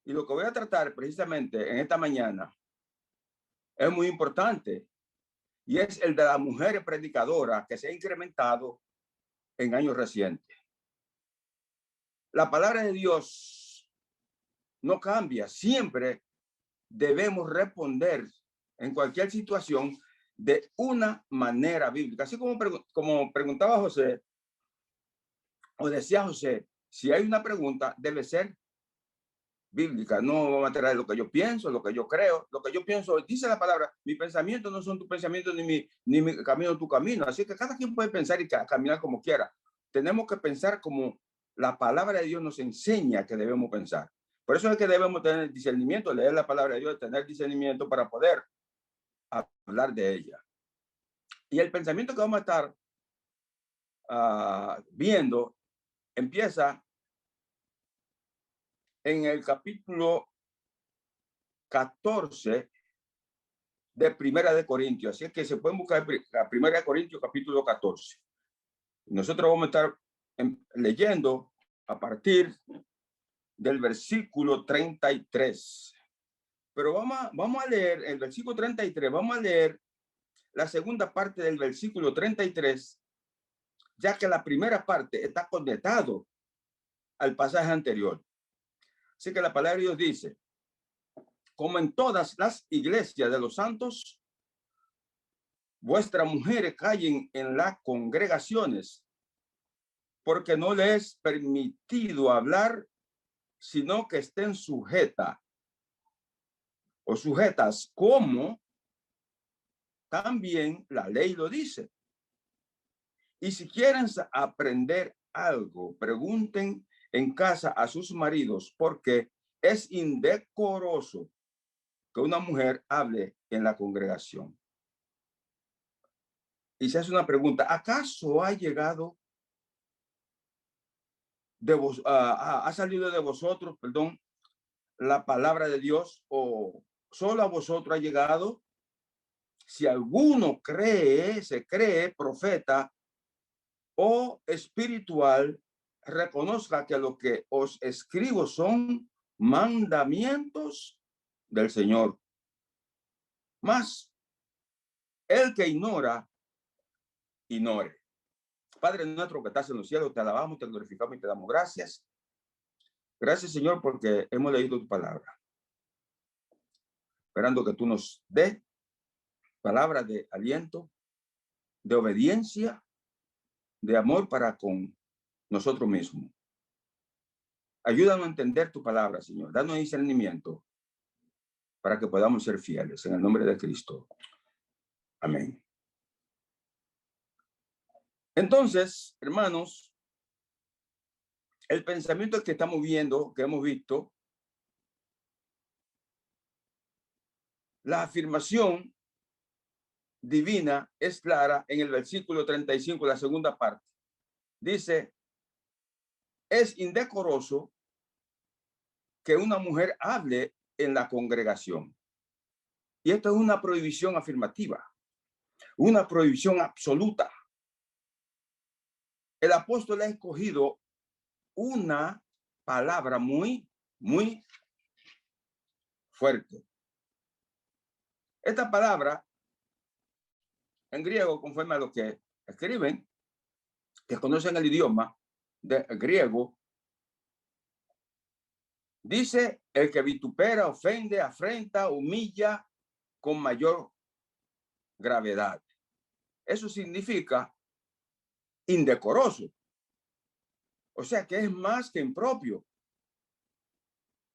Y lo que voy a tratar precisamente en esta mañana es muy importante y es el de la mujer predicadora que se ha incrementado en años recientes. La palabra de Dios no cambia. Siempre debemos responder en cualquier situación de una manera bíblica. Así como preguntaba José, o decía José, si hay una pregunta, debe ser bíblica. No vamos a traer lo que yo pienso, lo que yo creo. Lo que yo pienso, dice la palabra, mis pensamientos no son tus pensamientos, ni mi camino tu camino. Así que cada quien puede pensar y caminar como quiera. Tenemos que pensar como la palabra de Dios nos enseña que debemos pensar. Por eso es que debemos tener discernimiento, leer la palabra de Dios, tener discernimiento para poder hablar de ella. Y el pensamiento que vamos a estar viendo empieza en el capítulo 14 de Primera de Corintios. Así que se pueden buscar la Primera de Corintios capítulo 14. Nosotros vamos a estar leyendo a partir del versículo 33. Pero vamos a leer el versículo 33, vamos a leer la segunda parte del versículo 33, ya que la primera parte está conectado al pasaje anterior. Así que la palabra de Dios dice, como en todas las iglesias de los santos, vuestras mujeres callen en las congregaciones, porque no les es permitido hablar, sino que estén sujetas o sujetas, como también la ley lo dice. Y si quieren aprender algo, pregunten en casa a sus maridos, porque es indecoroso que una mujer hable en la congregación. Y se hace una pregunta, ¿acaso ha llegado de vos, ha salido de vosotros, perdón, la palabra de Dios, o solo a vosotros ha llegado? Si alguno se cree profeta o espiritual, reconozca que lo que os escribo son mandamientos del Señor. Mas el que ignora, ignore. Padre nuestro que estás en los cielos, te alabamos, te glorificamos y te damos gracias. Gracias, Señor, porque hemos leído tu palabra. Esperando que tú nos des palabras de aliento, de obediencia, de amor para con nosotros mismos. Ayúdanos a entender tu palabra, Señor. Danos discernimiento para que podamos ser fieles. En el nombre de Cristo. Amén. Entonces, hermanos, el pensamiento que estamos viendo, que hemos visto, la afirmación divina es clara en el versículo 35, la segunda parte. Dice, es indecoroso que una mujer hable en la congregación. Y esto es una prohibición afirmativa, una prohibición absoluta. El apóstol ha escogido una palabra muy fuerte. Esta palabra, en griego, conforme a lo que escriben, que conocen el idioma de griego, dice el que vitupera, ofende, afrenta, humilla con mayor gravedad. Eso significa indecoroso. O sea que es más que impropio.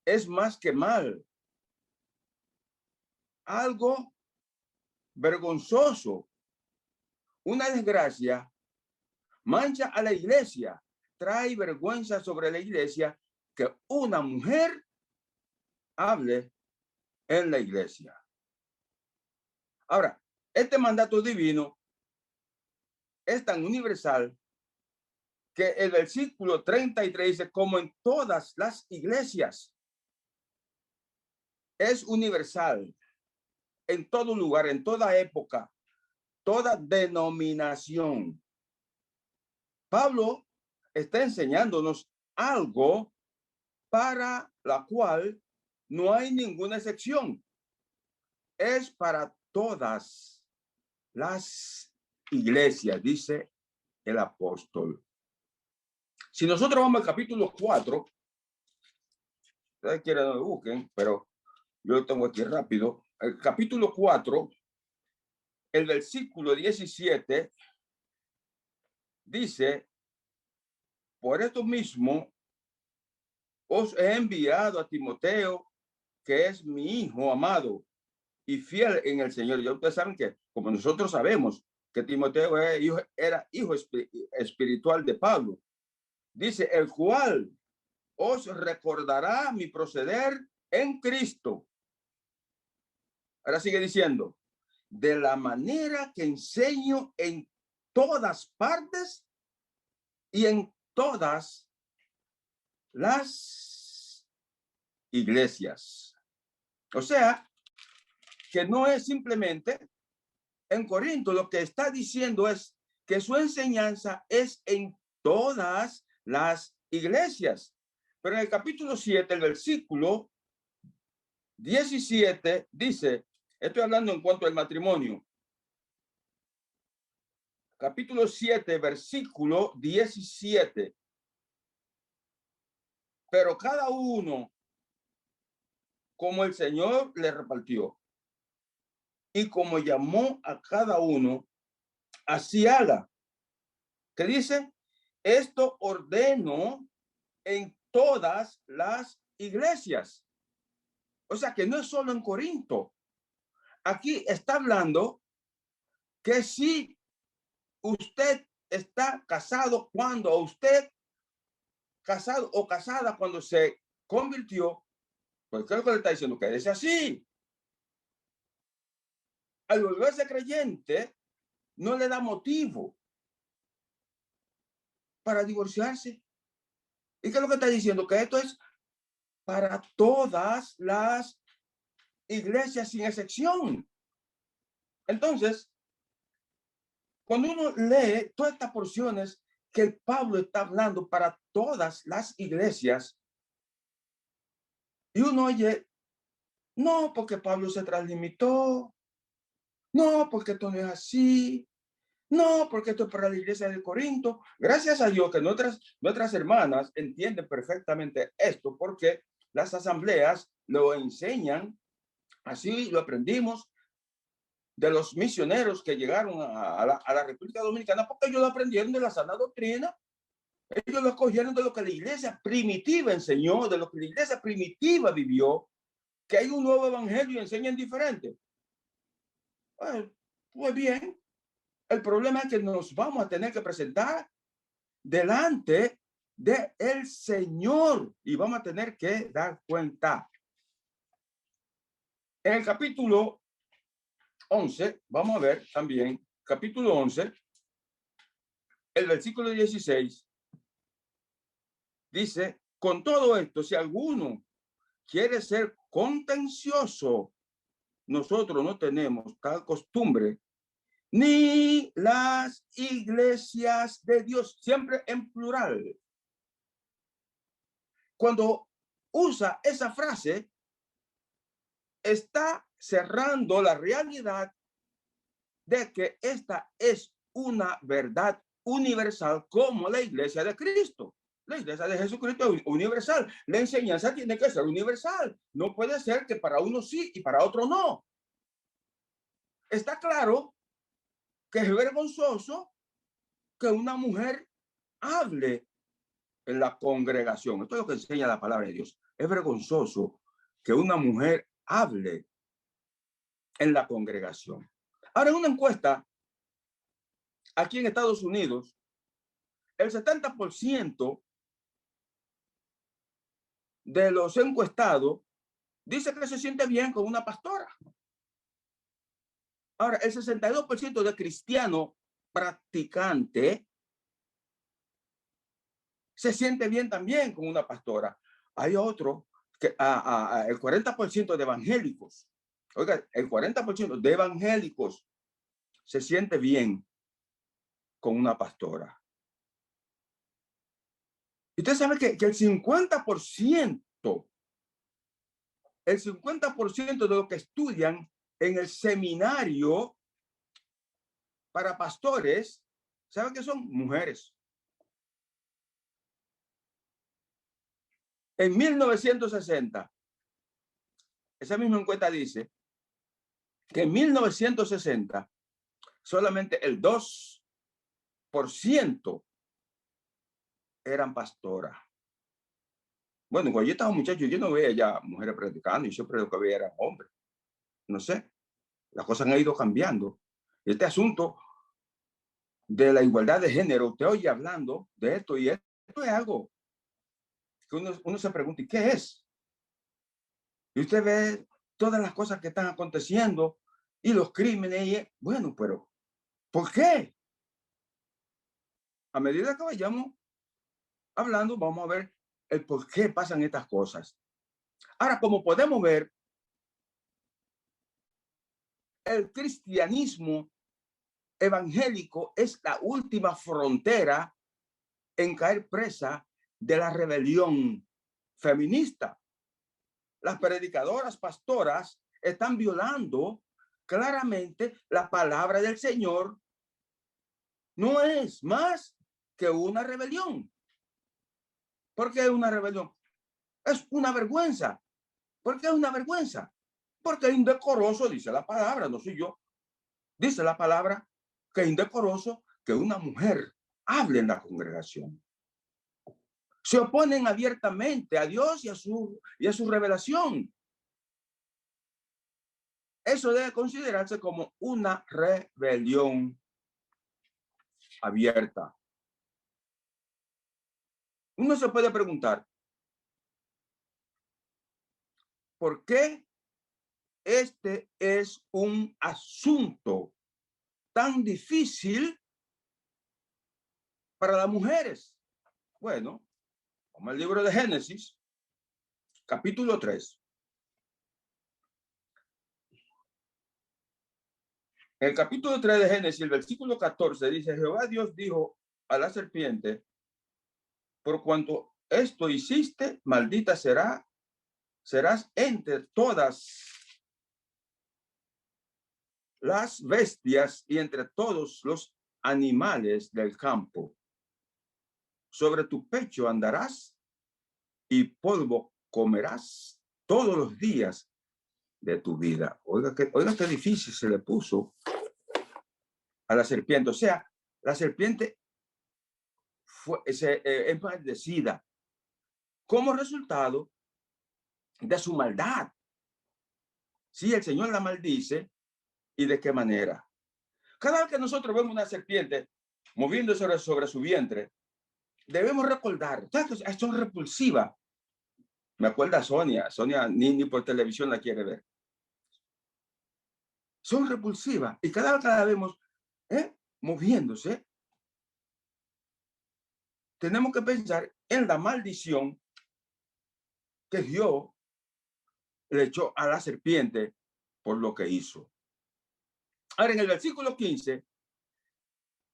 Es más que mal. Algo vergonzoso. Una desgracia mancha a la iglesia. Trae vergüenza sobre la iglesia que una mujer hable en la iglesia. Ahora, este mandato divino es tan universal que el versículo 33 dice, como en todas las iglesias, es universal, en todo lugar, en toda época, toda denominación. Pablo está enseñándonos algo para la cual no hay ninguna excepción. Es para todas las iglesias, dice el apóstol. Si nosotros vamos al capítulo 4, ustedes quieren que lo busquen, pero yo lo tengo aquí rápido. El capítulo 4, el versículo 17, dice: por esto mismo os he enviado a Timoteo, que es mi hijo amado y fiel en el Señor. Ya ustedes saben que, como nosotros sabemos, que Timoteo era hijo espiritual de Pablo. Dice: el cual os recordará mi proceder en Cristo. Ahora sigue diciendo: de la manera que enseño en todas partes y en todas las iglesias. O sea, que no es simplemente en Corinto. Lo que está diciendo es que su enseñanza es en todas las iglesias. Pero en el capítulo 7, el versículo 17 dice, estoy hablando en cuanto al matrimonio. Capítulo 7, versículo 17. Pero cada uno como el Señor le repartió y como llamó a cada uno, así haga. ¿Qué dice? Esto ordeno en todas las iglesias. O sea que no es solo en Corinto. Aquí está hablando que si usted está casado cuando usted casado o casada cuando se convirtió, pues creo que le está diciendo que es así. Al volverse creyente, no le da motivo para divorciarse. ¿Y qué es lo que está diciendo? Que esto es para todas las iglesias sin excepción. Entonces, cuando uno lee todas estas porciones que el Pablo está hablando para todas las iglesias, y uno oye, no, porque Pablo se translimitó, no, porque esto no es así, no, porque esto es para la iglesia de Corinto. Gracias a Dios que nuestras hermanas entienden perfectamente esto, porque las asambleas lo enseñan, así lo aprendimos de los misioneros que llegaron a la República Dominicana, porque ellos lo aprendieron de la sana doctrina. Ellos lo cogieron de lo que la iglesia primitiva enseñó, de lo que la iglesia primitiva vivió, que hay un nuevo evangelio y enseñan diferente. Pues bien, el problema es que nos vamos a tener que presentar delante del Señor y vamos a tener que dar cuenta. En el capítulo 11, vamos a ver también, capítulo 11, el versículo 16, dice: con todo esto, si alguno quiere ser contencioso, nosotros no tenemos tal costumbre, ni las iglesias de Dios, siempre en plural. Cuando usa esa frase, está cerrando la realidad de que esta es una verdad universal como la iglesia de Cristo. La iglesia de Jesucristo es universal. La enseñanza tiene que ser universal. No puede ser que para uno sí y para otro no. Está claro que es vergonzoso que una mujer hable en la congregación. Esto es lo que enseña la palabra de Dios. Es vergonzoso que una mujer hable en la congregación. Ahora, en una encuesta aquí en Estados Unidos, el 70% de los encuestados dice que se siente bien con una pastora. Ahora, el 62% de cristianos practicantes se siente bien también con una pastora. Hay otro, que el 40% de evangélicos, oiga, el 40% de evangélicos se siente bien con una pastora. Y usted sabe que el 50% el 50% de los que estudian en el seminario para pastores, ¿saben qué son? Mujeres. En 1960, esa misma encuesta dice que en 1960 solamente el 2% eran pastoras. Bueno, cuando yo estaba muchacho, yo no veía ya mujeres predicando, yo siempre lo que veía eran hombres. No sé, las cosas han ido cambiando. Este asunto de la igualdad de género, usted oye hablando de esto y esto es algo que uno se pregunta, ¿y qué es? Y usted ve todas las cosas que están aconteciendo y los crímenes, y bueno, pero ¿por qué? A medida que vayamos hablando, vamos a ver el por qué pasan estas cosas. Ahora, como podemos ver, el cristianismo evangélico es la última frontera en caer presa de la rebelión feminista. Las predicadoras, pastoras, están violando claramente la palabra del Señor. No es más que una rebelión. ¿Por qué es una rebelión? Es una vergüenza. ¿Por qué es una vergüenza? Porque es indecoroso, dice la palabra, no soy yo. Dice la palabra que es indecoroso que una mujer hable en la congregación. Se oponen abiertamente a Dios y a su revelación. Eso debe considerarse como una rebelión abierta. Uno se puede preguntar, ¿por qué este es un asunto tan difícil para las mujeres? Bueno, como el libro de Génesis, capítulo 3. En el capítulo 3 de Génesis, el versículo 14, dice, Jehová Dios dijo a la serpiente, por cuanto esto hiciste, maldita serás entre todas las bestias y entre todos los animales del campo. Sobre tu pecho andarás y polvo comerás todos los días de tu vida. Oiga qué difícil se le puso a la serpiente. O sea, la serpiente es maldecida como resultado de su maldad. Sí, el Señor la maldice. ¿Y de qué manera? Cada vez que nosotros vemos una serpiente moviéndose sobre su vientre, debemos recordar, son repulsivas. Me acuerda Sonia ni por televisión la quiere ver. Son repulsivas y cada vez que la vemos moviéndose, tenemos que pensar en la maldición que Dios le echó a la serpiente por lo que hizo. Ahora, en el versículo 15,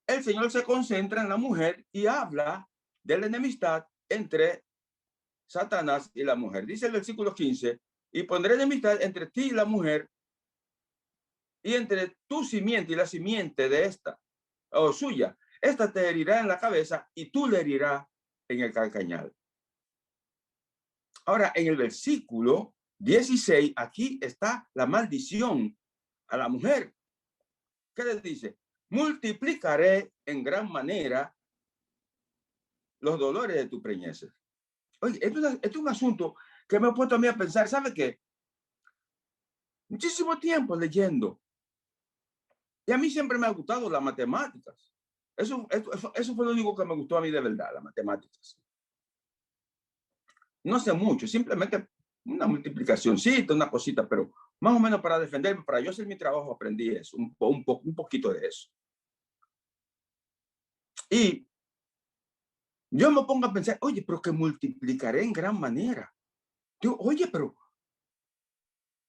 el Señor se concentra en la mujer y habla de la enemistad entre Satanás y la mujer. Dice el versículo 15, y pondré enemistad entre ti y la mujer, y entre tu simiente y la simiente de esta, o suya. Esta te herirá en la cabeza y tú le herirás en el calcañal. Ahora, en el versículo 16, aquí está la maldición a la mujer. ¿Qué le dice? Multiplicaré en gran manera los dolores de tu preñez. Oye, esto es un asunto que me ha puesto a mí a pensar, ¿sabe qué? Muchísimo tiempo leyendo. Y a mí siempre me ha gustado las matemáticas. Eso fue lo único que me gustó a mí de verdad, las matemáticas. No sé mucho, simplemente una multiplicacióncita, una cosita, pero más o menos para defenderme, para yo hacer mi trabajo, aprendí eso, un poquito de eso. Y yo me pongo a pensar, oye, pero que multiplicaré en gran manera. Digo, oye, pero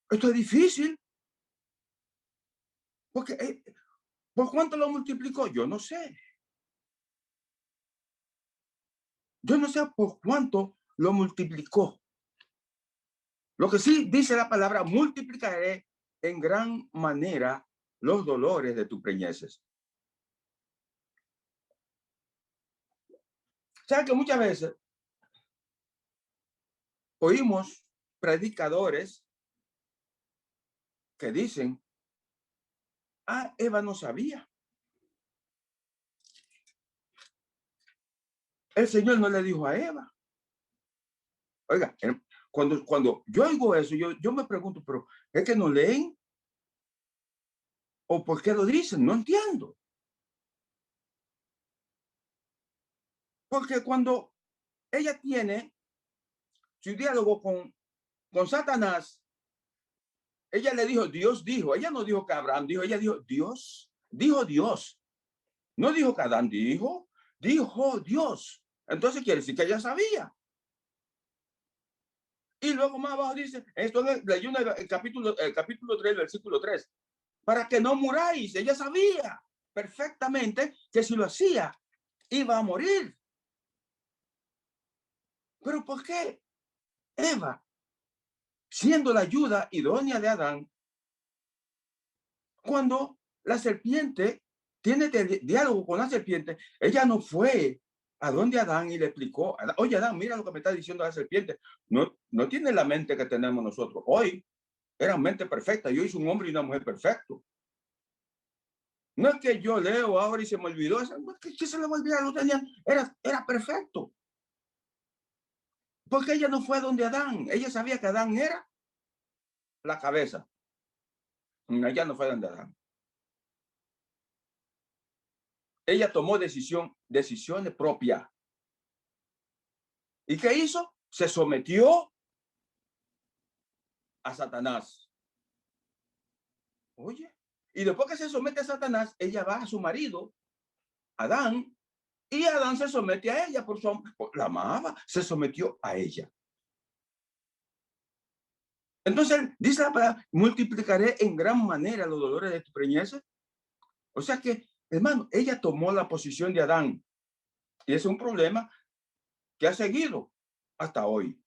esto es difícil. Porque, ¿por cuánto lo multiplicó? Yo no sé. Yo no sé por cuánto lo multiplicó. Lo que sí dice la palabra, multiplicaré en gran manera los dolores de tus preñeces. ¿Sabes que muchas veces oímos predicadores que dicen, ah, Eva no sabía? El Señor no le dijo a Eva. Oiga, cuando yo oigo eso, yo me pregunto, pero ¿es que no leen? ¿O por qué lo dicen? No entiendo. Porque cuando ella tiene su diálogo con Satanás, ella le dijo, Dios dijo. Ella no dijo que Abraham dijo, ella dijo, Dios. Dijo Dios. No dijo que Adán dijo, dijo Dios. Entonces quiere decir que ella sabía. Y luego más abajo dice, esto leyó el capítulo 3, versículo 3, para que no muráis. Ella sabía perfectamente que si lo hacía, iba a morir. Pero ¿por qué Eva, siendo la ayuda idónea de Adán, cuando la serpiente tiene diálogo con la serpiente, ella no fue a donde Adán y le explicó, oye Adán, mira lo que me está diciendo la serpiente? No tiene la mente que tenemos nosotros hoy. Era mente perfecta. Yo hice un hombre y una mujer perfecto. No es que yo leo ahora y se me olvidó. ¿Qué se le va a olvidar? Lo tenían. Era perfecto. Porque ella no fue donde Adán. Ella sabía que Adán era la cabeza. Ella no fue donde Adán. Ella tomó decisiones propias. ¿Y qué hizo? Se sometió a Satanás. Oye, y después que se somete a Satanás, ella va a su marido, Adán, y Adán se somete a ella la amaba, se sometió a ella. Entonces, dice la palabra, multiplicaré en gran manera los dolores de tu preñez. O sea que, hermano, ella tomó la posición de Adán. Y ese es un problema que ha seguido hasta hoy.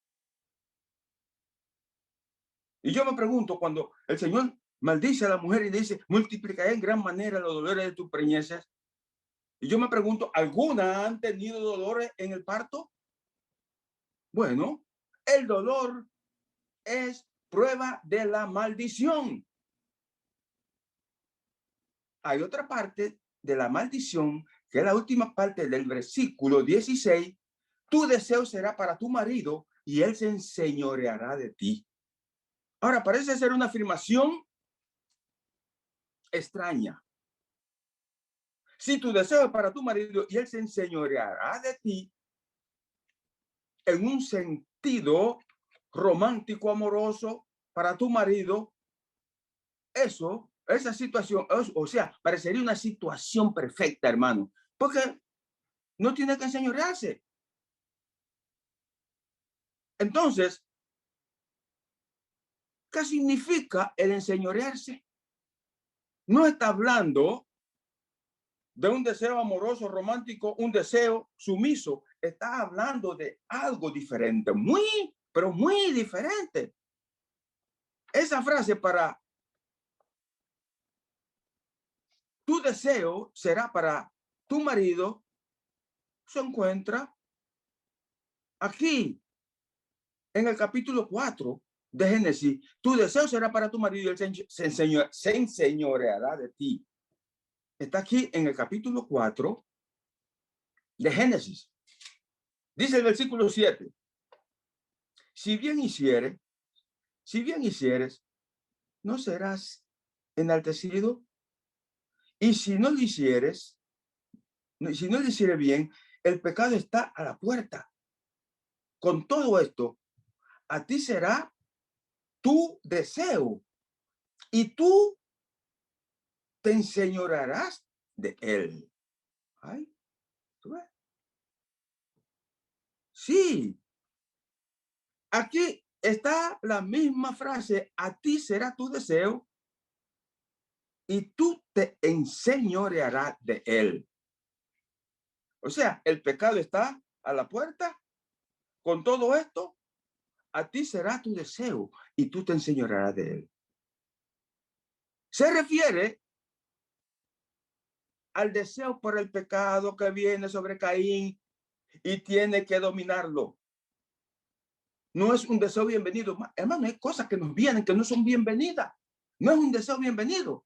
Y yo me pregunto, cuando el Señor maldice a la mujer y dice, multiplicaré en gran manera los dolores de tus preñeces. Y yo me pregunto, ¿alguna han tenido dolores en el parto? Bueno, el dolor es prueba de la maldición. Hay otra parte de la maldición, que es la última parte del versículo 16. Tu deseo será para tu marido y él se enseñoreará de ti. Ahora, parece ser una afirmación extraña. Si tu deseo es para tu marido y él se enseñoreará de ti, en un sentido romántico, amoroso, para tu marido, esa situación, o sea, parecería una situación perfecta, hermano, porque no tiene que enseñorearse. Entonces, ¿qué significa el enseñorearse? No está hablando de un deseo amoroso, romántico, un deseo sumiso. Está hablando de algo diferente, pero muy diferente. Esa frase para tu deseo será para tu marido se encuentra aquí en el capítulo 4 de Génesis. Tu deseo será para tu marido y él se enseñoreará de ti. Está aquí en el capítulo 4 de Génesis. Dice el versículo 7. Si bien hicieres, no serás enaltecido. Y si no lo hicieres, si no lo hicieres bien, el pecado está a la puerta. Con todo esto, a ti será tu deseo y tú te enseñorearás de él. Ay, ¿tú ves? Sí, aquí está la misma frase, a ti será tu deseo y tú te enseñorearás de él. O sea, el pecado está a la puerta. Con todo esto, a ti será tu deseo y tú te enseñorearás de él. Se refiere al deseo por el pecado que viene sobre Caín y tiene que dominarlo. No es un deseo bienvenido. Hermano, hay cosas que nos vienen que no son bienvenidas. No es un deseo bienvenido.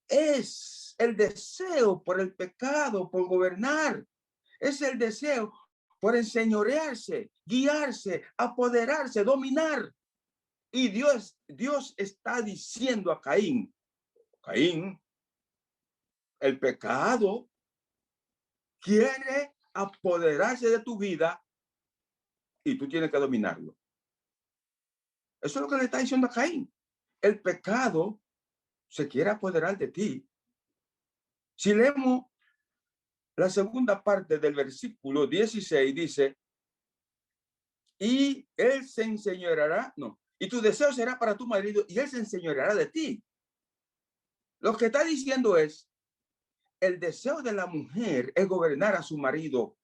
Es el deseo por el pecado, por gobernar. Es el deseo por enseñorearse, guiarse, apoderarse, dominar. Y Dios está diciendo a Caín, Caín, el pecado quiere apoderarse de tu vida y tú tienes que dominarlo. Eso es lo que le está diciendo a Caín. El pecado se quiere apoderar de ti. Si leemos la segunda parte del versículo 16, dice, y él se enseñoreará, no, y tu deseo será para tu marido y él se enseñoreará de ti. Lo que está diciendo es, el deseo de la mujer es gobernar a su marido,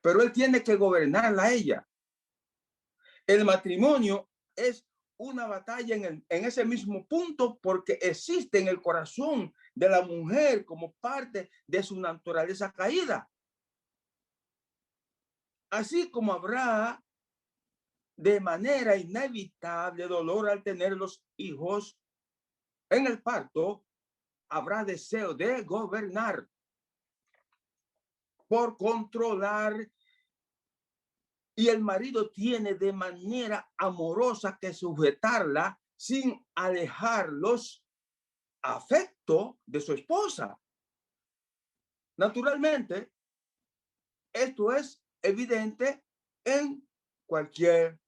pero él tiene que gobernarla a ella. El matrimonio es una batalla en ese mismo punto porque existe en el corazón de la mujer como parte de su naturaleza caída. Así como habrá de manera inevitable dolor al tener los hijos en el parto, habrá deseo de gobernar, por controlar, y el marido tiene de manera amorosa que sujetarla sin alejar los afectos de su esposa. Naturalmente, esto es evidente en cualquier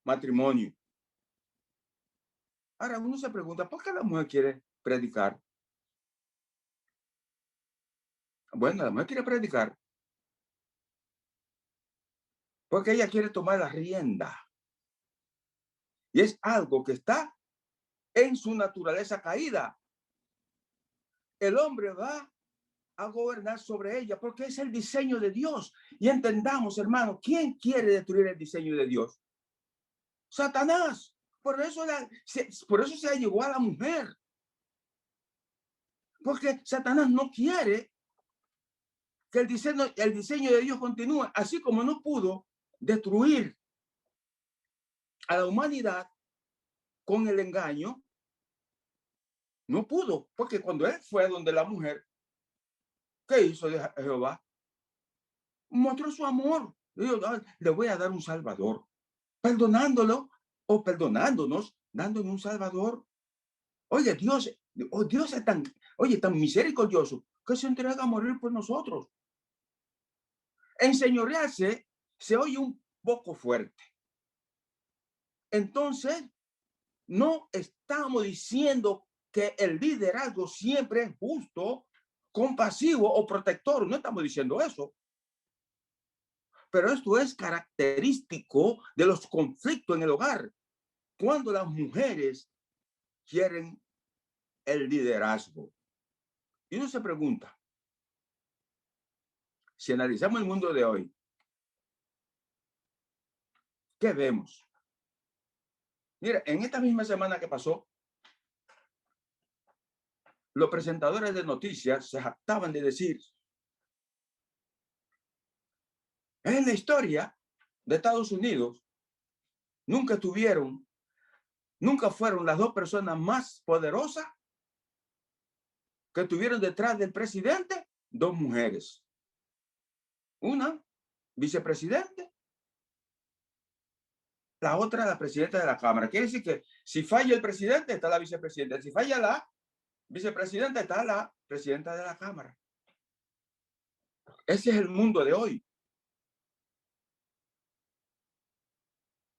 matrimonio. Ahora uno se pregunta, ¿por qué la mujer quiere predicar? Bueno, la mujer quiere predicar porque ella quiere tomar la rienda. Y es algo que está en su naturaleza caída. El hombre va a gobernar sobre ella porque es el diseño de Dios. Y entendamos, hermano, ¿quién quiere destruir el diseño de Dios? Satanás. Por eso se llegó a la mujer. Porque Satanás no quiere que el diseño de Dios continúe, así como no pudo destruir a la humanidad con el engaño. No pudo, porque cuando él fue donde la mujer, ¿qué hizo Jehová? Mostró su amor. Dijo, le voy a dar un salvador, perdonándolo o perdonándonos, dándole un salvador. Oye, Dios es tan misericordioso que se entrega a morir por nosotros. Enseñorearse se oye un poco fuerte. Entonces, no estamos diciendo que el liderazgo siempre es justo, compasivo o protector. No estamos diciendo eso. Pero esto es característico de los conflictos en el hogar. Cuando las mujeres quieren el liderazgo. Y uno se pregunta, si analizamos el mundo de hoy, ¿qué vemos? Mira, en esta misma semana que pasó, los presentadores de noticias se jactaban de decir, en la historia de Estados Unidos, nunca fueron las dos personas más poderosas que estuvieron detrás del presidente, dos mujeres. Una, vicepresidente, la otra, la presidenta de la Cámara. Quiere decir que si falla el presidente, está la vicepresidenta. Si falla la vicepresidenta, está la presidenta de la Cámara. Ese es el mundo de hoy.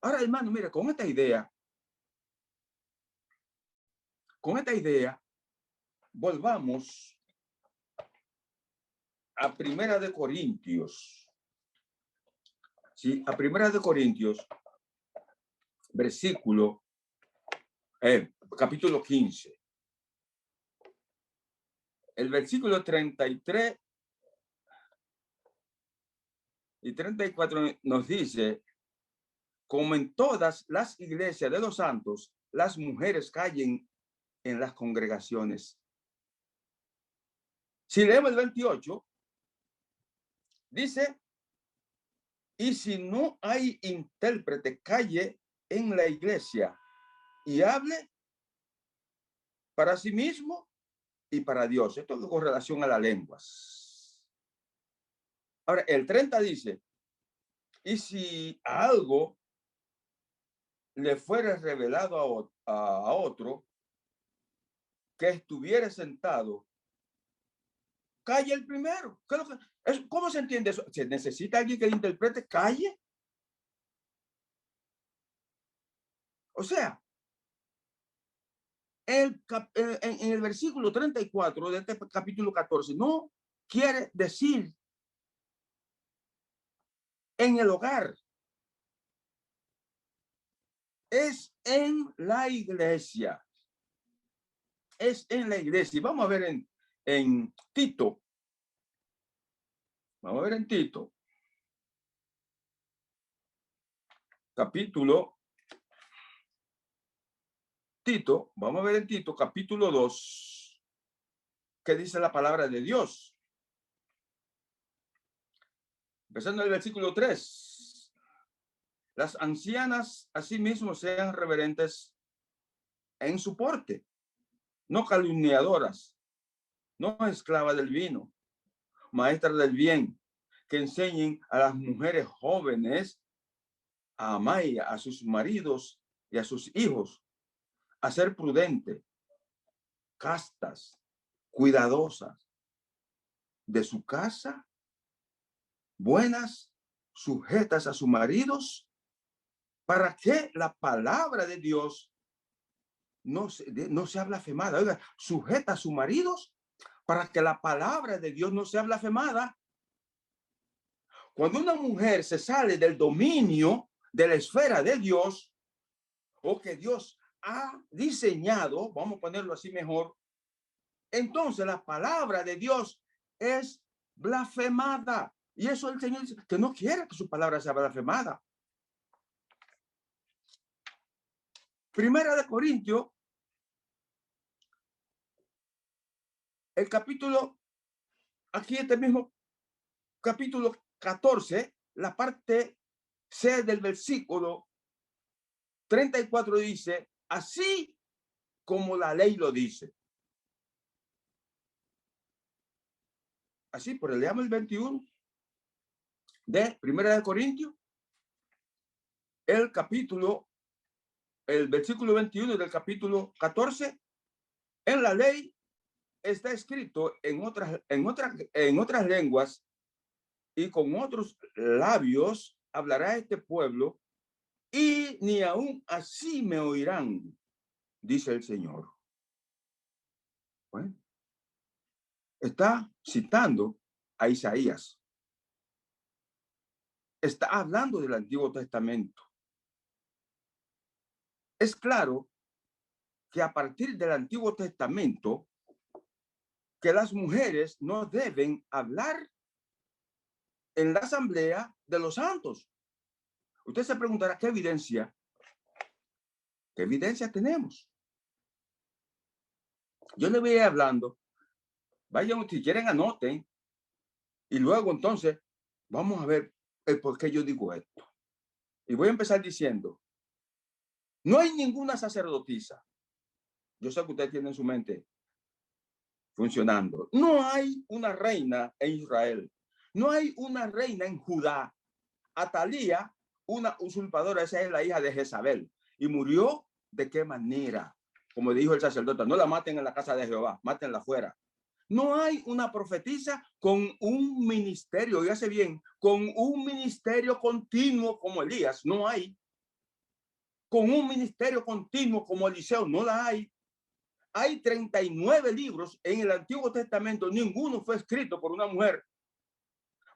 Ahora, hermano, mire, con esta idea, volvamos a Primera de Corintios. Sí, a Primera de Corintios, capítulo 15. El versículo 33 y 34 nos dice, como en todas las iglesias de los santos, las mujeres callen en las congregaciones. Si leemos el 28, dice, y si no hay intérprete, calle en la iglesia y hable para sí mismo y para Dios. Esto es con relación a las lenguas. Ahora, el 30 dice, y si algo le fuera revelado a otro que estuviera sentado, calle el primero. ¿Cómo se entiende eso? ¿Se necesita alguien que interprete? Calle. O sea, en el versículo 34 de este capítulo 14, no quiere decir en el hogar. Es en la iglesia. Es en la iglesia. Y vamos a ver en Tito. Vamos a ver en Tito. Capítulo. Tito. Vamos a ver en Tito, capítulo 2. ¿Qué dice la palabra de Dios? Empezando el versículo 3. Las ancianas asimismo sean reverentes en su porte, no calumniadoras, no esclavas del vino, maestras del bien, que enseñen a las mujeres jóvenes a amar a sus maridos y a sus hijos, a ser prudentes, castas, cuidadosas de su casa, buenas, sujetas a sus maridos, para que la palabra de Dios no sea blasfemada. Oiga, sujeta a sus maridos para que la palabra de Dios no sea blasfemada. Cuando una mujer se sale del dominio de la esfera de Dios, o que Dios ha diseñado, vamos a ponerlo así mejor, entonces la palabra de Dios es blasfemada. Y eso el Señor dice que no quiere que su palabra sea blasfemada. Primera de Corintios, el capítulo, aquí este mismo capítulo 14, la parte C del versículo 34 dice, así como la ley lo dice. Así, por el leamos el 21 de Primera de Corintios, el versículo 21 del capítulo 14, en la ley está escrito en otras lenguas y con otros labios hablará este pueblo y ni aún así me oirán, dice el Señor. Bueno, está citando a Isaías. Está hablando del Antiguo Testamento. Es claro que a partir del Antiguo Testamento, que las mujeres no deben hablar en la asamblea de los santos. Usted se preguntará, ¿qué evidencia tenemos? Yo le voy a ir hablando. Vayan, si quieren, anoten. Y luego, entonces, vamos a ver el por qué yo digo esto. Y voy a empezar diciendo, no hay ninguna sacerdotisa. Yo sé que usted tiene en su mente funcionando. No hay una reina en Israel. No hay una reina en Judá. Atalía, una usurpadora, esa es la hija de Jezabel. ¿Y murió de qué manera? Como dijo el sacerdote, no la maten en la casa de Jehová, mátenla fuera. No hay una profetisa con un ministerio, oígase bien, con un ministerio continuo como Elías, no hay. Con un ministerio continuo como Eliseo, no la hay. Hay 39 libros en el Antiguo Testamento, ninguno fue escrito por una mujer.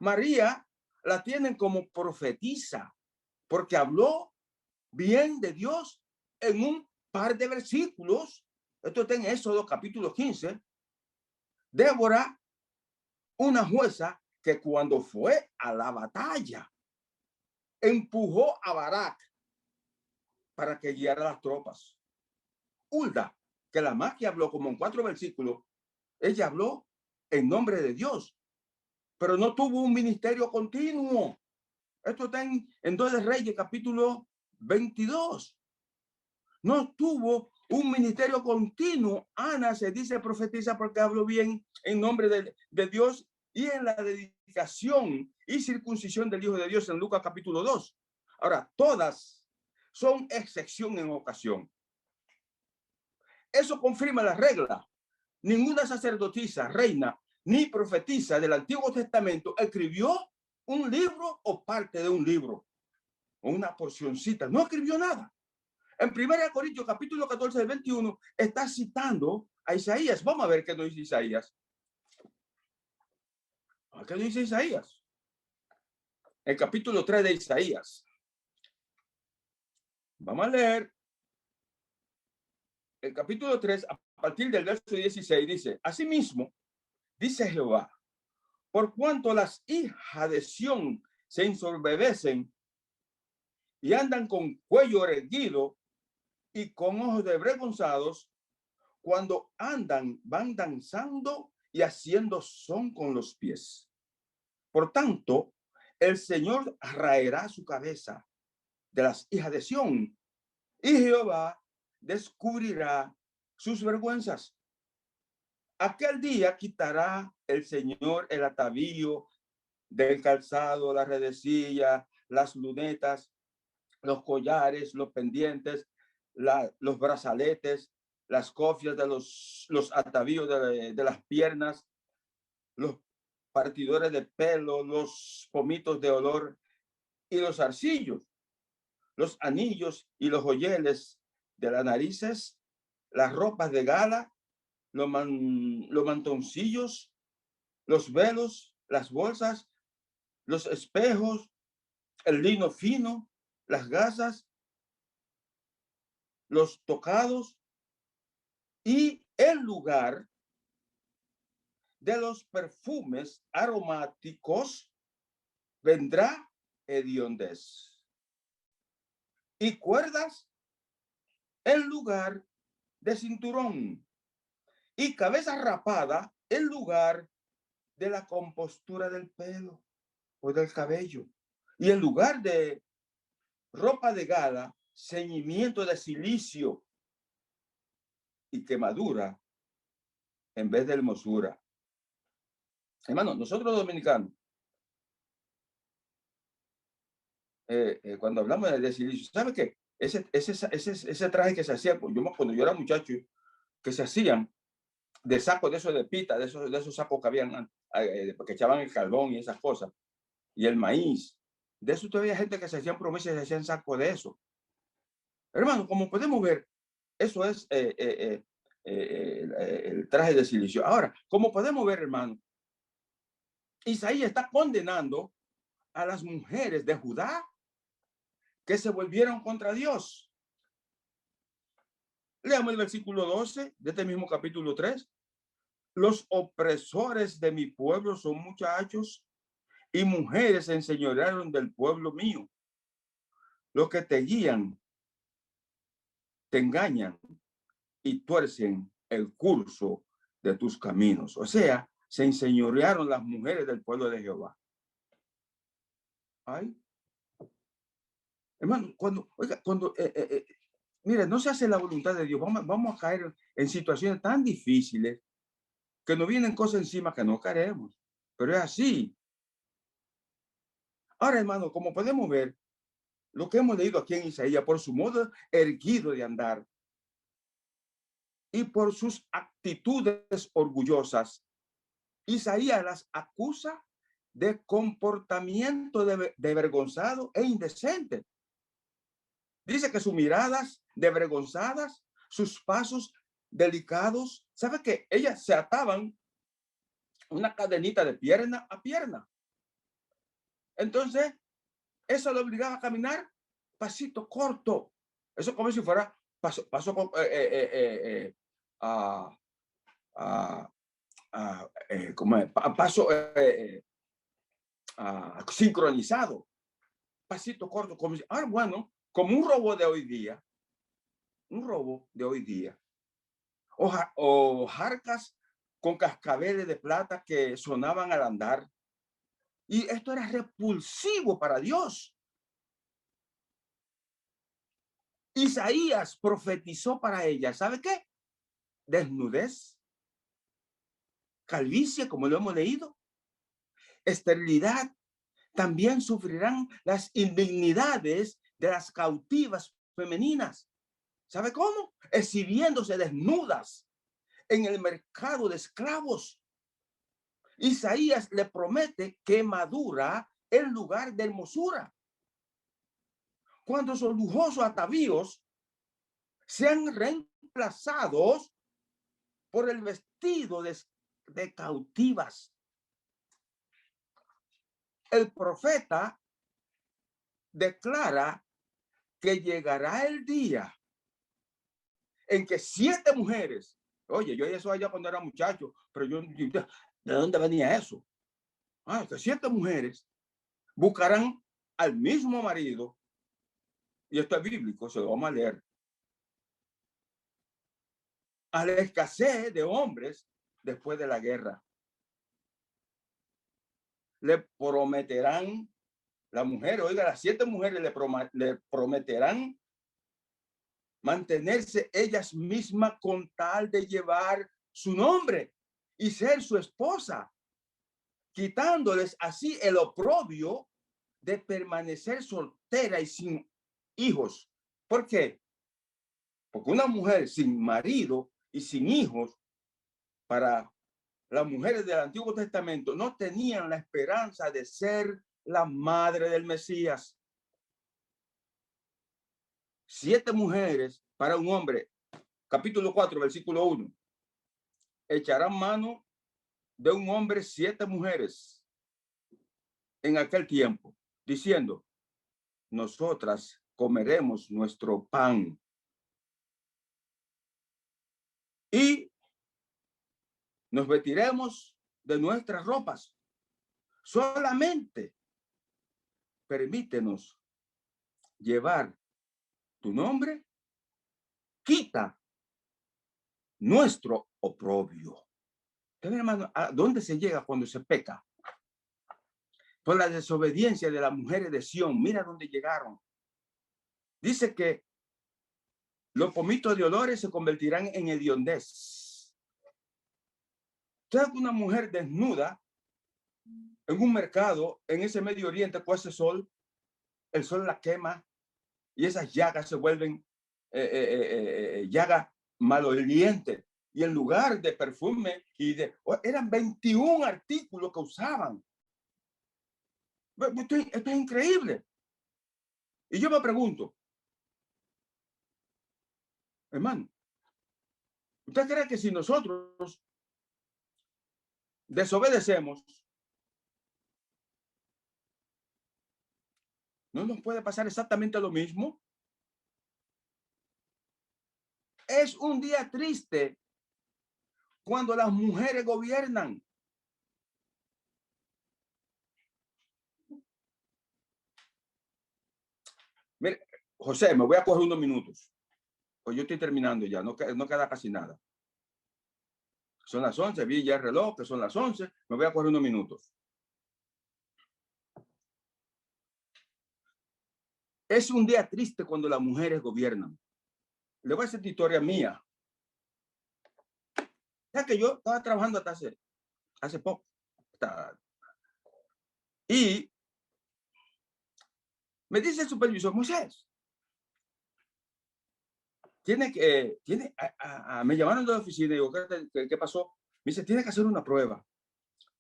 María la tienen como profetisa, porque habló bien de Dios en un par de versículos. Esto está en Éxodo capítulo 15. Débora, una jueza, que cuando fue a la batalla, empujó a Barak para que guiara las tropas. Hulda, que la más que habló como en 4 versículos, ella habló en nombre de Dios, pero no tuvo un ministerio continuo. Esto está en 2 de Reyes, capítulo 22. No tuvo un ministerio continuo. Ana se dice profetiza porque habló bien en nombre de Dios y en la dedicación y circuncisión del Hijo de Dios en Lucas capítulo 2. Ahora, todas son excepción en ocasión. Eso confirma la regla. Ninguna sacerdotisa, reina, ni profetisa del Antiguo Testamento escribió un libro o parte de un libro, o una porcioncita. No escribió nada. En 1 Corintios capítulo 14, 21, está citando a Isaías. Vamos a ver qué nos dice Isaías. ¿Qué nos dice Isaías? El capítulo 3 de Isaías. Vamos a leer. El capítulo 3, a partir del verso 16, dice: Asimismo, dice Jehová, por cuanto las hijas de Sión se ensoberbecen y andan con cuello erguido y con ojos desvergonzados, cuando andan, van danzando y haciendo son con los pies. Por tanto, el Señor raerá su cabeza de las hijas de Sión y Jehová descubrirá sus vergüenzas. Aquel día quitará el Señor el atavío del calzado, la redecilla, las lunetas, los collares, los pendientes, los brazaletes, las cofias de los atavíos de las piernas, los partidores de pelo, los pomitos de olor y los zarcillos, los anillos y los joyeles de las narices, las ropas de gala, los mantoncillos, los velos, las bolsas, los espejos, el lino fino, las gasas, los tocados y el lugar de los perfumes aromáticos vendrá hediondez. Y cuerdas en lugar de cinturón y cabeza rapada en lugar de la compostura del pelo o del cabello. Y en lugar de ropa de gala, ceñimiento de silicio y quemadura en vez de hermosura. Hermano, nosotros los dominicanos, cuando hablamos de silicio, ¿sabe qué? Ese traje que se hacía, cuando yo era muchacho, que se hacían de sacos de esos de pita, de esos sacos que habían, que echaban el carbón y esas cosas, y el maíz. De eso todavía hay gente que se hacían promesas y se hacían sacos de eso. Hermano, como podemos ver, eso es el traje de silicio. Ahora, como podemos ver, hermano, Isaías está condenando a las mujeres de Judá que se volvieron contra Dios. Leamos el versículo 12 de este mismo capítulo 3. Los opresores de mi pueblo son muchachos y mujeres se enseñorearon del pueblo mío. Los que te guían, te engañan y tuercen el curso de tus caminos. O sea, se enseñorearon las mujeres del pueblo de Jehová. Ay, hermano, mire, no se hace la voluntad de Dios, vamos a caer en situaciones tan difíciles que nos vienen cosas encima que no queremos, pero es así. Ahora, hermano, como podemos ver, lo que hemos leído aquí en Isaías, por su modo erguido de andar y por sus actitudes orgullosas, Isaías las acusa de comportamiento de vergonzado e indecente. Dice que sus miradas desvergonzadas, sus pasos delicados, ¿sabe qué? Ellas se ataban una cadenita de pierna a pierna. Entonces, eso lo obligaba a caminar pasito corto. Eso como si fuera paso sincronizado, pasito corto, como bueno, como un robo de hoy día, o jarcas con cascabeles de plata que sonaban al andar. Y esto era repulsivo para Dios. Isaías profetizó para ella, ¿sabe qué? Desnudez, calvicie, como lo hemos leído, esterilidad. También sufrirán las indignidades de las cautivas femeninas. ¿Sabe cómo? Exhibiéndose desnudas en el mercado de esclavos. Isaías le promete quemadura en lugar de hermosura. Cuando esos lujosos atavíos sean reemplazados por el vestido de cautivas. El profeta declara que llegará el día en que 7 mujeres, oye, yo eso allá cuando era muchacho, pero yo, ¿de dónde venía eso? Que 7 mujeres buscarán al mismo marido, y esto es bíblico, se lo vamos a leer, a la escasez de hombres después de la guerra. Le prometerán, la mujer, oiga, las 7 mujeres le prometerán mantenerse ellas mismas con tal de llevar su nombre y ser su esposa, quitándoles así el oprobio de permanecer soltera y sin hijos. ¿Por qué? Porque una mujer sin marido y sin hijos, para las mujeres del Antiguo Testamento, no tenían la esperanza de ser la madre del Mesías. 7 mujeres para un hombre, capítulo 4, versículo 1. Echarán mano de un hombre 7 mujeres en aquel tiempo, diciendo, nosotras comeremos nuestro pan y nos vestiremos de nuestras ropas. Solamente permítenos llevar tu nombre, quita nuestro oprobio. Hermano, ¿a dónde se llega cuando se peca? Por la desobediencia de las mujeres de Sión. Mira dónde llegaron. Dice que los pomitos de olores se convertirán en hediondez. Entonces, una mujer desnuda en un mercado en ese Medio Oriente con ese sol, el sol la quema y esas llagas se vuelven llagas malolientes. Y en lugar de perfume eran 21 artículos que usaban. Esto es increíble. Y yo me pregunto, hermano, ¿usted cree que si nosotros desobedecemos, no nos puede pasar exactamente lo mismo? Es un día triste cuando las mujeres gobiernan. Mire, José, me voy a coger unos minutos. Pues yo estoy terminando ya, no queda casi nada. Son las 11, vi ya el reloj, que son las 11, me voy a coger unos minutos. Es un día triste cuando las mujeres gobiernan. Le voy a hacer historia mía. Ya que yo estaba trabajando hasta hace poco. Y me dice el supervisor, Moisés, me llamaron de la oficina y digo, ¿qué pasó? Me dice, tiene que hacer una prueba.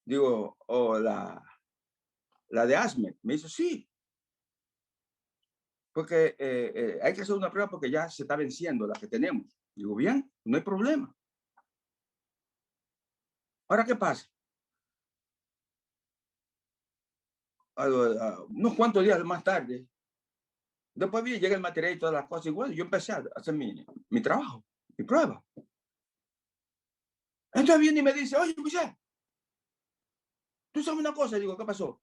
Digo, la de ASME. Me dice, sí. Porque hay que hacer una prueba porque ya se está venciendo la que tenemos. Digo, bien, no hay problema. Ahora, ¿qué pasa? Unos cuantos días más tarde, después llega el material y todas las cosas igual. Yo empecé a hacer mi trabajo, mi prueba. Entonces viene y me dice, oye, Moisés, ¿tú sabes una cosa? Digo, ¿qué pasó?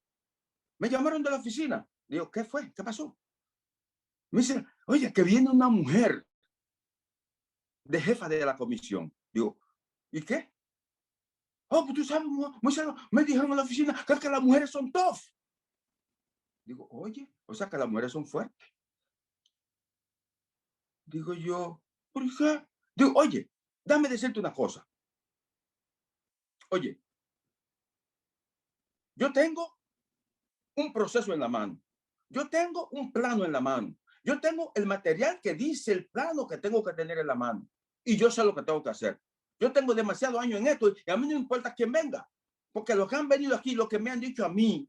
Me llamaron de la oficina. Digo, ¿qué fue? ¿Qué pasó? Me dice, oye, que viene una mujer de jefa de la comisión. Digo, ¿y qué? Oh, pues tú sabes, me dijeron en la oficina que las mujeres son tough. Digo, oye, o sea que las mujeres son fuertes. Digo yo, ¿por qué? Digo, oye, dame decirte una cosa. Oye, yo tengo un proceso en la mano. Yo tengo un plano en la mano. Yo tengo el material que dice el plano que tengo que tener en la mano. Y yo sé lo que tengo que hacer. Yo tengo demasiados años en esto y a mí no importa quién venga. Porque los que han venido aquí, lo que me han dicho a mí,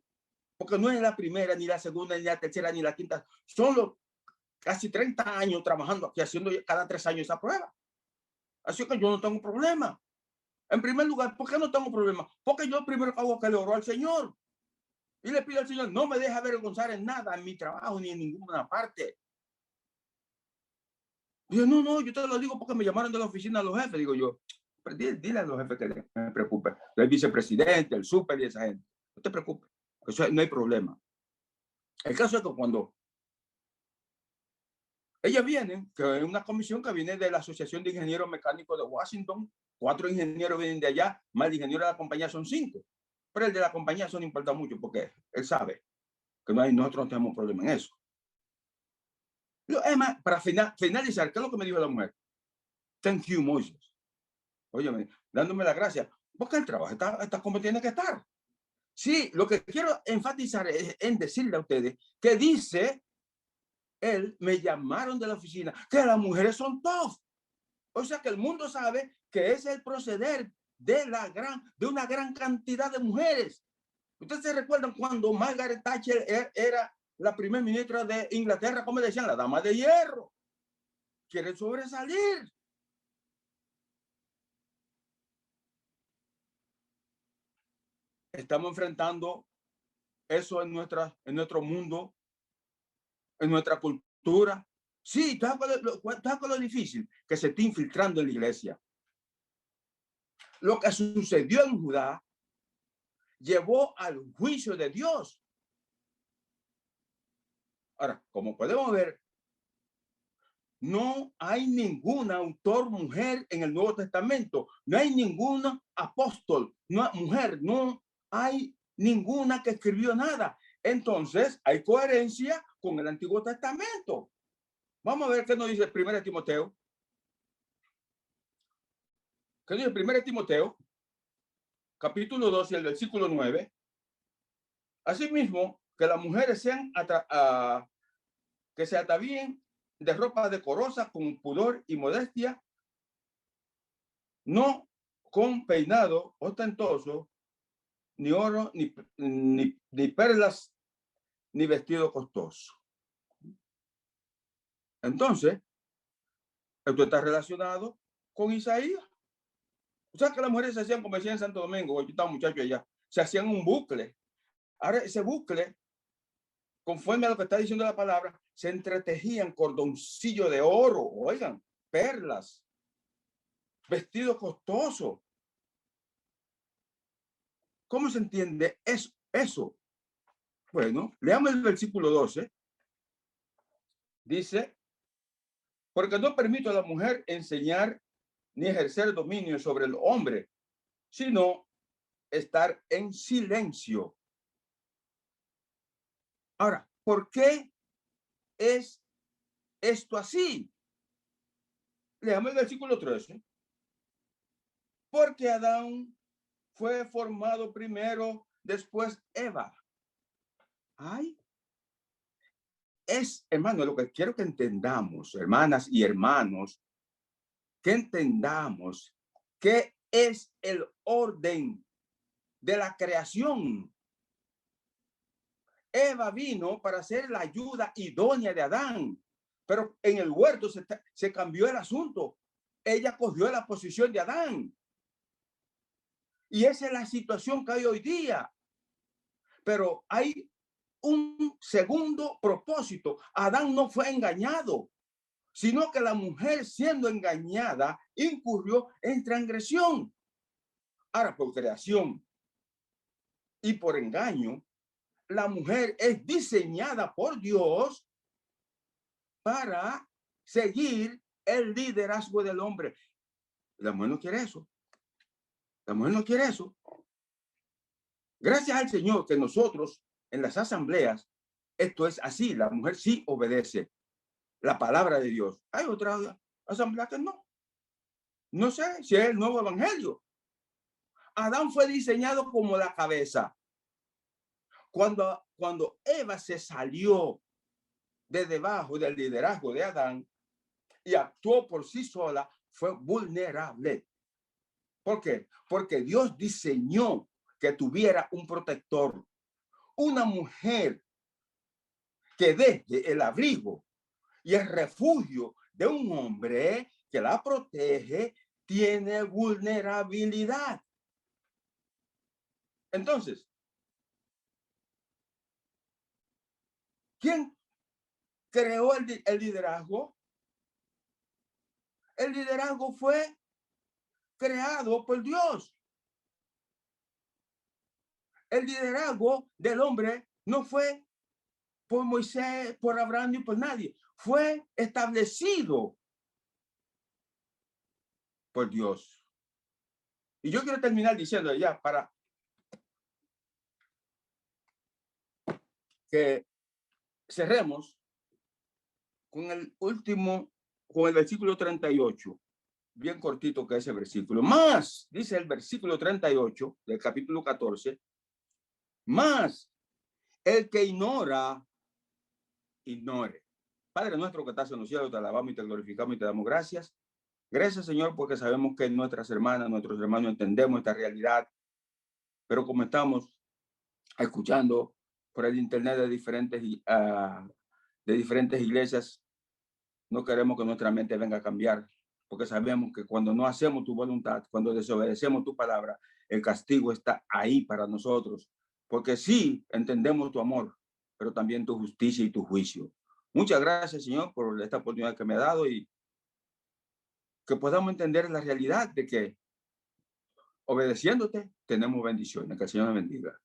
porque no es la primera, ni la segunda, ni la tercera, ni la quinta, son los casi 30 años trabajando aquí, haciendo cada 3 años esa prueba. Así que yo no tengo problema. En primer lugar, ¿por qué no tengo problema? Porque yo primero hago que le oro al Señor. Y le pido al Señor, no me deje avergonzar en nada, en mi trabajo, ni en ninguna parte. Digo, no, yo te lo digo porque me llamaron de la oficina a los jefes. Digo yo, dile a los jefes que me preocupe. El vicepresidente, el súper y esa gente. No te preocupes, eso no hay problema. El caso es que cuando ellas vienen, que es una comisión que viene de la Asociación de Ingenieros Mecánicos de Washington, 4 ingenieros vienen de allá, más el ingeniero de la compañía son 5. Pero el de la compañía eso no importa mucho porque él sabe que nosotros no tenemos problema en eso. Además, para finalizar, ¿qué es lo que me dijo la mujer? Thank you, Moses. Óyeme, dándome la gracia, porque el trabajo está como tiene que estar. Sí, lo que quiero enfatizar es en decirle a ustedes que dice él, me llamaron de la oficina, que las mujeres son tough. O sea que el mundo sabe que es el proceder de una gran cantidad de mujeres. Ustedes se recuerdan cuando Margaret Thatcher era la primera ministra de Inglaterra, como decían, la dama de hierro. Quiere sobresalir. Estamos enfrentando eso en nuestro mundo, en nuestra cultura. Sí, todo lo difícil que se está infiltrando en la iglesia. Lo que sucedió en Judá llevó al juicio de Dios. Ahora, como podemos ver, no hay ninguna autor mujer en el Nuevo Testamento. No hay ninguna apóstol, mujer, no hay ninguna que escribió nada. Entonces, hay coherencia con el Antiguo Testamento. Vamos a ver qué nos dice 1 Timoteo. ¿Qué dice 1 Timoteo? Capítulo 2 y el versículo 9. Asimismo, que las mujeres que se atavíen de ropa decorosa con pudor y modestia, no con peinado ostentoso, ni oro, ni perlas, ni vestido costoso. Entonces, esto está relacionado con Isaías. O sea que las mujeres se hacían, como decía en Santo Domingo, yo estaba muchacho allá, se hacían un bucle. Ahora ese bucle, conforme a lo que está diciendo la palabra, se entretejían cordoncillo de oro, oigan, perlas, vestido costoso. ¿Cómo se entiende eso? Bueno, leamos el versículo 12. Dice, porque no permito a la mujer enseñar ni ejercer dominio sobre el hombre, sino estar en silencio. Ahora, ¿por qué es esto así? Leamos el versículo 13. Porque Adán fue formado primero, después Eva. Ay, hermano, lo que quiero que entendamos, hermanas y hermanos, que entendamos qué es el orden de la creación. Eva vino para ser la ayuda idónea de Adán, pero en el huerto se cambió el asunto. Ella cogió la posición de Adán. Y esa es la situación que hay hoy día. Pero hay un segundo propósito. Adán no fue engañado, sino que la mujer, siendo engañada, incurrió en transgresión. Ahora, por creación y por engaño, la mujer es diseñada por Dios para seguir el liderazgo del hombre. La mujer no quiere eso. La mujer no quiere eso. Gracias al Señor que nosotros en las asambleas, esto es así, la mujer sí obedece la palabra de Dios. Hay otras asambleas que no. No sé si es el nuevo evangelio. Adán fue diseñado como la cabeza. Cuando Eva se salió de debajo del liderazgo de Adán y actuó por sí sola, fue vulnerable. ¿Por qué? Porque Dios diseñó que tuviera un protector, una mujer que deje el abrigo y el refugio de un hombre que la protege, tiene vulnerabilidad. Entonces, ¿quién creó el liderazgo? El liderazgo fue creado por Dios. El liderazgo del hombre no fue por Moisés, por Abraham ni por nadie. Fue establecido por Dios. Y yo quiero terminar diciendo ya para que cerremos con el último, con el versículo 38, bien cortito que ese versículo. Más, dice el versículo 38 del capítulo 14, más el que ignore. Padre nuestro que estás en los cielos, te alabamos y te glorificamos y te damos gracias. Gracias, Señor, porque sabemos que nuestras hermanas, nuestros hermanos entendemos esta realidad, pero como estamos escuchando por el internet de diferentes iglesias, no queremos que nuestra mente venga a cambiar, porque sabemos que cuando no hacemos tu voluntad, cuando desobedecemos tu palabra, el castigo está ahí para nosotros, porque sí entendemos tu amor, pero también tu justicia y tu juicio. Muchas gracias, Señor, por esta oportunidad que me ha dado y que podamos entender la realidad de que obedeciéndote tenemos bendiciones. Que el Señor me bendiga.